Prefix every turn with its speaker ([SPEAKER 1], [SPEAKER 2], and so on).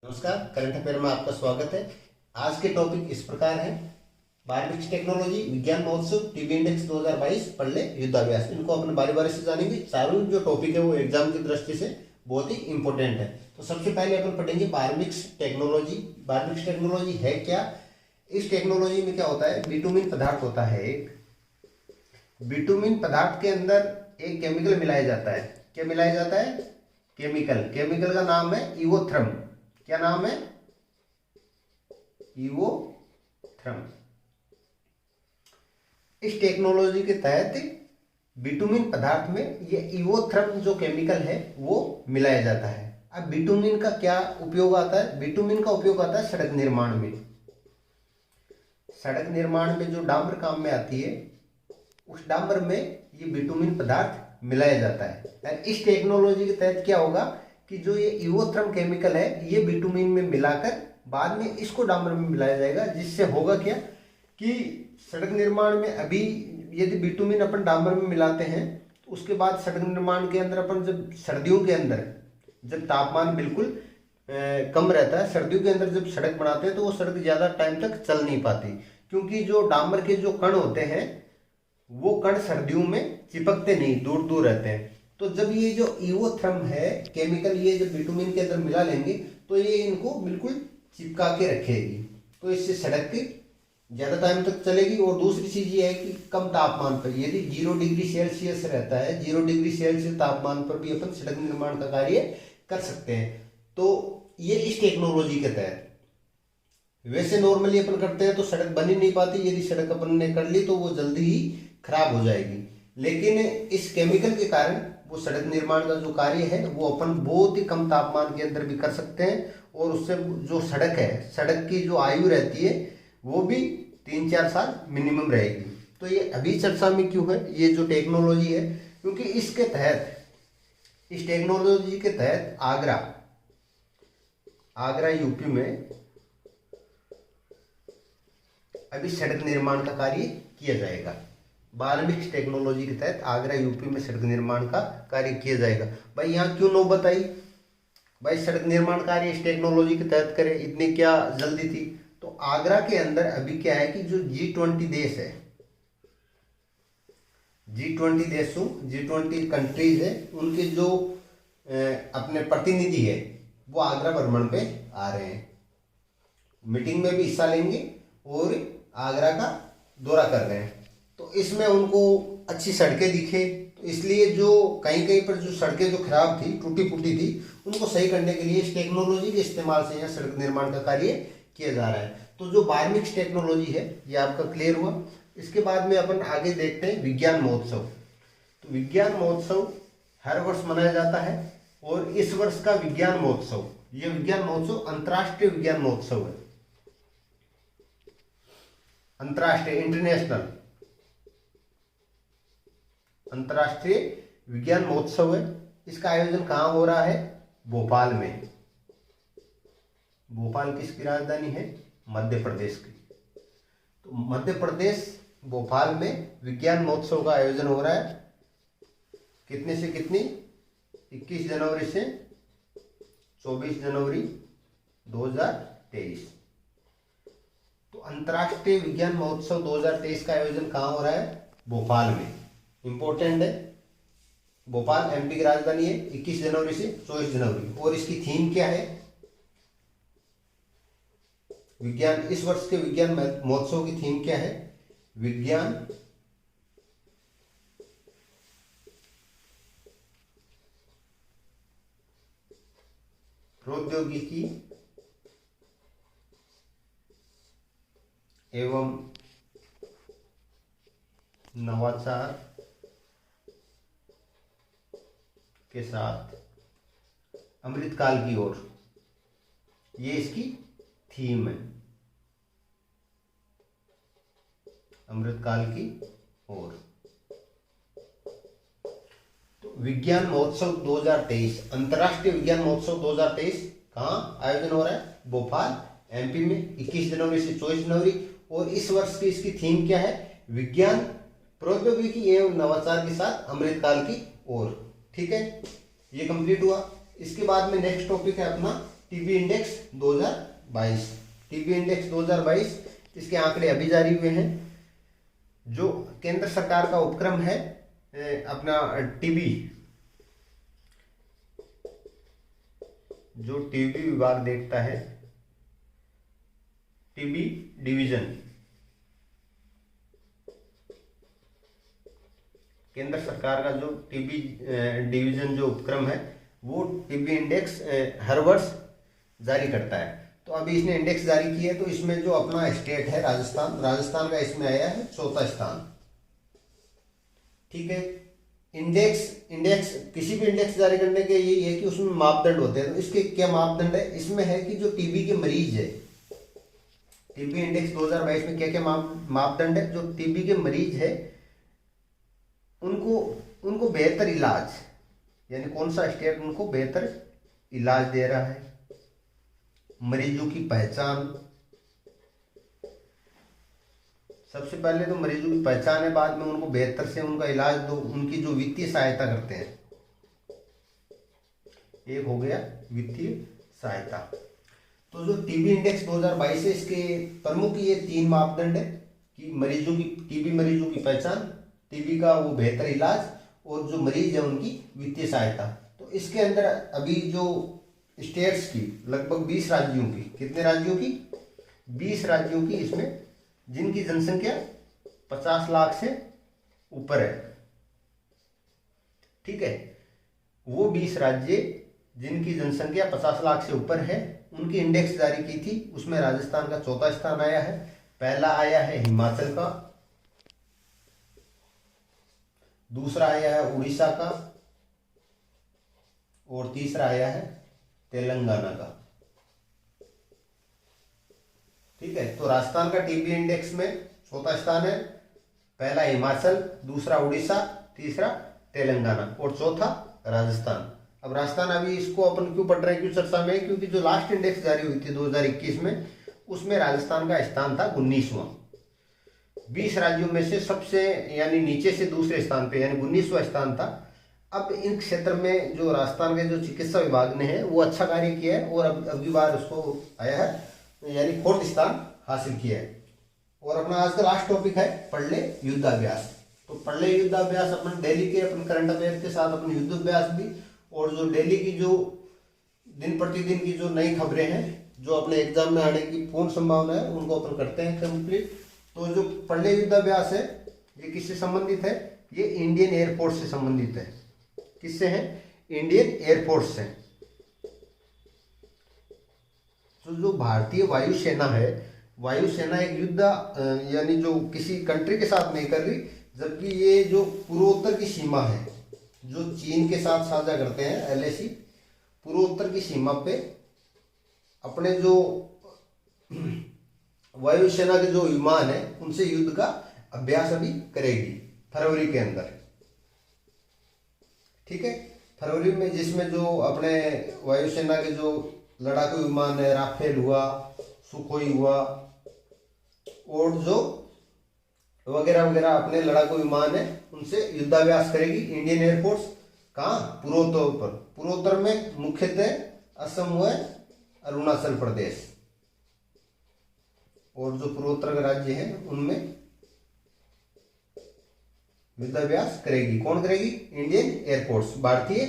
[SPEAKER 1] नमस्कार, current affair में आपका स्वागत है। आज के टॉपिक इस प्रकार है। 12वीं टेक्नोलॉजी विज्ञान महोत्सव टीबी इंडेक्स 2022 पढ़ ले युद्धाभ्यास। इनको अपन बारी बारी से जानेंगे। चारों जो टॉपिक है वो एग्जाम की दृष्टि से बहुत ही इंपॉर्टेंट है। तो सबसे पहले अपन पढ़ेंगे 12वीं टेक्नोलॉजी। 12वीं टेक्नोलॉजी है क्या? इस टेक्नोलॉजी में क्या होता है? बिटुमिन पदार्थ होता है। एक बिटुमिन पदार्थ के अंदर एक केमिकल मिलाया जाता है। क्या मिलाया जाता है? केमिकल का नाम है इवोथर्म। क्या नाम है? इवोथर्म। इस टेक्नोलॉजी के तहत बिटुमिन पदार्थ में ये इवोथर्म जो केमिकल है वो मिलाया जाता है। अब बिटुमिन का क्या उपयोग आता है? बिटुमिन का उपयोग आता है सड़क निर्माण में। सड़क निर्माण में जो डामर काम में आती है, उस डामर में ये बिटुमिन पदार्थ मिलाया जाता है। इस टेक्नोलॉजी के तहत क्या होगा कि जो ये इवोथर्म केमिकल है ये बिटुमिन में मिलाकर बाद में इसको डामर में मिलाया जाएगा, जिससे होगा क्या कि सड़क निर्माण में अभी यदि बिटुमिन अपन डामर में मिलाते हैं तो उसके बाद सड़क निर्माण के अंदर अपन जब सर्दियों के अंदर जब तापमान बिल्कुल कम रहता है, सर्दियों के अंदर जब सड़क बनाते हैं तो वो सड़क ज़्यादा टाइम तक चल नहीं पाती, क्योंकि जो डामर के जो कण होते हैं वो कण सर्दियों में चिपकते नहीं, दूर दूर रहते हैं। तो जब ये जो इवोथर्म है केमिकल ये जब बिटुमिन के अंदर मिला लेंगे तो ये इनको बिल्कुल चिपका के रखेगी, तो इससे सड़क की ज़्यादा टाइम तक चलेगी। और दूसरी चीज़ ये है कि कम तापमान पर, यदि 0 डिग्री सेल्सियस रहता है, 0 डिग्री सेल्सियस तापमान पर भी अपन सड़क निर्माण का कार्य कर सकते हैं। तो ये इस टेक्नोलॉजी के तहत, वैसे नॉर्मली अपन करते हैं तो सड़क बन ही नहीं पाती, यदि सड़क अपन ने कर ली तो वो जल्दी ही खराब हो जाएगी। लेकिन इस केमिकल के कारण वो सड़क निर्माण का जो कार्य है वो अपन बहुत ही कम तापमान के अंदर भी कर सकते हैं, और उससे जो सड़क है, सड़क की जो आयु रहती है वो भी 3-4 साल मिनिमम रहेगी। तो ये अभी चर्चा में क्यों है ये जो टेक्नोलॉजी है? क्योंकि इसके तहत, इस टेक्नोलॉजी के तहत आगरा यूपी में अभी सड़क निर्माण का कार्य किया जाएगा। 12वीं टेक्नोलॉजी के तहत आगरा यूपी में सड़क निर्माण का कार्य किया जाएगा। भाई यहाँ क्यों नौबत आई? भाई सड़क निर्माण कार्य इस टेक्नोलॉजी के तहत करें, इतनी क्या जल्दी थी? तो आगरा के अंदर अभी क्या है कि जो G20 देश है, G20 कंट्रीज है, उनके जो अपने प्रतिनिधि है वो आगरा भ्रमण पे आ रहे हैं, मीटिंग में भी हिस्सा लेंगे और आगरा का दौरा कर रहे हैं। तो इसमें उनको अच्छी सड़कें दिखे, तो इसलिए जो कहीं कहीं पर जो सड़कें जो खराब थी, टूटी फूटी थी, उनको सही करने के लिए इस टेक्नोलॉजी के इस्तेमाल से यहाँ सड़क निर्माण का कार्य किया जा रहा है। तो जो 12वीं टेक्नोलॉजी है ये आपका क्लियर हुआ। इसके बाद में अपन आगे देखते हैं विज्ञान महोत्सव। तो विज्ञान महोत्सव हर वर्ष मनाया जाता है, और इस वर्ष का विज्ञान महोत्सव, ये विज्ञान महोत्सव अंतर्राष्ट्रीय विज्ञान महोत्सव है। अंतर्राष्ट्रीय, इंटरनेशनल अंतर्राष्ट्रीय विज्ञान महोत्सव है। इसका आयोजन कहाँ हो रहा है? भोपाल में। भोपाल किसकी राजधानी है? मध्य प्रदेश की। तो मध्य प्रदेश भोपाल में विज्ञान महोत्सव का आयोजन हो रहा है। कितने से कितनी? 21 जनवरी से 24 जनवरी 2023। तो अंतर्राष्ट्रीय विज्ञान महोत्सव 2023 का आयोजन कहाँ हो रहा है? भोपाल में। इंपॉर्टेंट है, भोपाल एमपी की राजधानी है। 21 जनवरी से 24 जनवरी। और इसकी थीम क्या है? विज्ञान, इस वर्ष के विज्ञान महोत्सव की थीम क्या है? विज्ञान प्रौद्योगिकी एवं नवाचार के साथ अमृतकाल की ओर, ये इसकी थीम है, अमृतकाल की ओर। तो विज्ञान महोत्सव 2023, अंतर्राष्ट्रीय विज्ञान महोत्सव 2023 कहाँ आयोजन हो रहा है? भोपाल एमपी में 21 जनवरी से 24 जनवरी। और इस वर्ष की इसकी थीम क्या है? विज्ञान प्रौद्योगिकी एवं नवाचार के साथ अमृतकाल की ओर। ठीक है, ये कंप्लीट हुआ। इसके बाद में नेक्स्ट टॉपिक है अपना टीबी इंडेक्स 2022। टीबी इंडेक्स 2022 इसके आंकड़े अभी जारी हुए हैं। जो केंद्र सरकार का उपक्रम है अपना टीबी, जो टीबी विभाग देखता है, टीबी डिवीजन, केंद्र सरकार का जो टीबी डिवीजन जो उपक्रम है वो टीबी इंडेक्स हर वर्ष जारी करता है। तो अभी इसने इंडेक्स जारी किया है, तो इसमें जो अपना स्टेट है राजस्थान, राजस्थान का इसमें आया है 4था स्थान। ठीक है। इंडेक्स किसी भी इंडेक्स जारी करने के यही है कि उसमें मापदंड होते हैं। तो इसके क्या मापदंड है? इसमें है कि जो टीबी के मरीज है, टीबी इंडेक्स 2022 में क्या क्या मापदंड है? जो टीबी के मरीज है उनको बेहतर इलाज, यानी कौन सा स्टेट उनको बेहतर इलाज दे रहा है, मरीजों की पहचान, सबसे पहले तो मरीजों की पहचान है, बाद में उनको बेहतर से उनका इलाज दो, उनकी जो वित्तीय सहायता करते हैं। एक हो गया वित्तीय सहायता। तो जो टीबी इंडेक्स 2022 है इसके प्रमुख ये 3 मापदंड है कि मरीजों की, टीबी मरीजों की पहचान, टीबी का वो बेहतर इलाज और जो मरीज है उनकी वित्तीय सहायता। तो इसके अंदर अभी जो स्टेट्स की लगभग 20 राज्यों की, कितने राज्यों की? 20 राज्यों की, इसमें जिनकी जनसंख्या 50 लाख से ऊपर है। ठीक है। वो 20 राज्य जिनकी जनसंख्या 50 लाख से ऊपर है उनकी इंडेक्स जारी की थी। उसमें राजस्थान का 4था स्थान आया है, पहला आया है हिमाचल का, दूसरा आया है उड़ीसा का और तीसरा आया है तेलंगाना का। ठीक है। तो राजस्थान का टीबी इंडेक्स में 4था स्थान है, पहला हिमाचल, दूसरा उड़ीसा, तीसरा तेलंगाना और चौथा राजस्थान। अब राजस्थान अभी इसको अपन क्यों पढ़ रहे हैं, क्यों चर्चा में? क्योंकि जो लास्ट इंडेक्स जारी हुई थी 2021 में, उसमें राजस्थान का स्थान था 19वां। 20 राज्यों में से सबसे, यानी नीचे से दूसरे स्थान पे, यानी 19वां स्थान था। अब इन क्षेत्र में जो राजस्थान के जो चिकित्सा विभाग ने है वो अच्छा कार्य किया है और अब अगली बार उसको आया है, यानी 4th स्थान हासिल किया है। और अपना आज का लास्ट टॉपिक है पढ़ ले युद्धाभ्यास। तो पढ़ ले युद्धाभ्यास अपन डेली के अपन करंट अफेयर के साथ अपन युद्धाभ्यास भी, और जो डेली की जो दिन प्रतिदिन की जो नई खबरें हैं जो अपने एग्जाम में आने की पूर्ण संभावना है उनको अपन करते हैं कंप्लीट। तो जो पढ़ ले युद्धाभ्यास है ये किससे संबंधित है? ये इंडियन एयरफोर्स से संबंधित है। किससे है? इंडियन एयरफोर्स से। तो जो भारतीय वायुसेना है, वायुसेना एक युद्ध यानी जो किसी कंट्री के साथ नहीं कर रही, जबकि ये जो पूर्वोत्तर की सीमा है जो चीन के साथ साझा करते हैं LAC, पूर्वोत्तर की सीमा पे अपने जो वायुसेना के जो विमान है उनसे युद्ध का अभ्यास अभी करेगी फरवरी के अंदर। ठीक है। फरवरी में, जिसमें जो अपने वायुसेना के जो लड़ाकू विमान है, राफेल हुआ, सुखोई हुआ और जो वगैरह वगैरह अपने लड़ाकू विमान है उनसे युद्धाभ्यास करेगी इंडियन एयरफोर्स। कहाँ? पूर्वोत्तर पर। पूर्वोत्तर में मुख्यतः असम व अरुणाचल प्रदेश और जो पूर्वोत्तर के राज्य हैं उनमें युद्धाभ्यास करेगी। कौन करेगी? इंडियन एयरफोर्स, भारतीय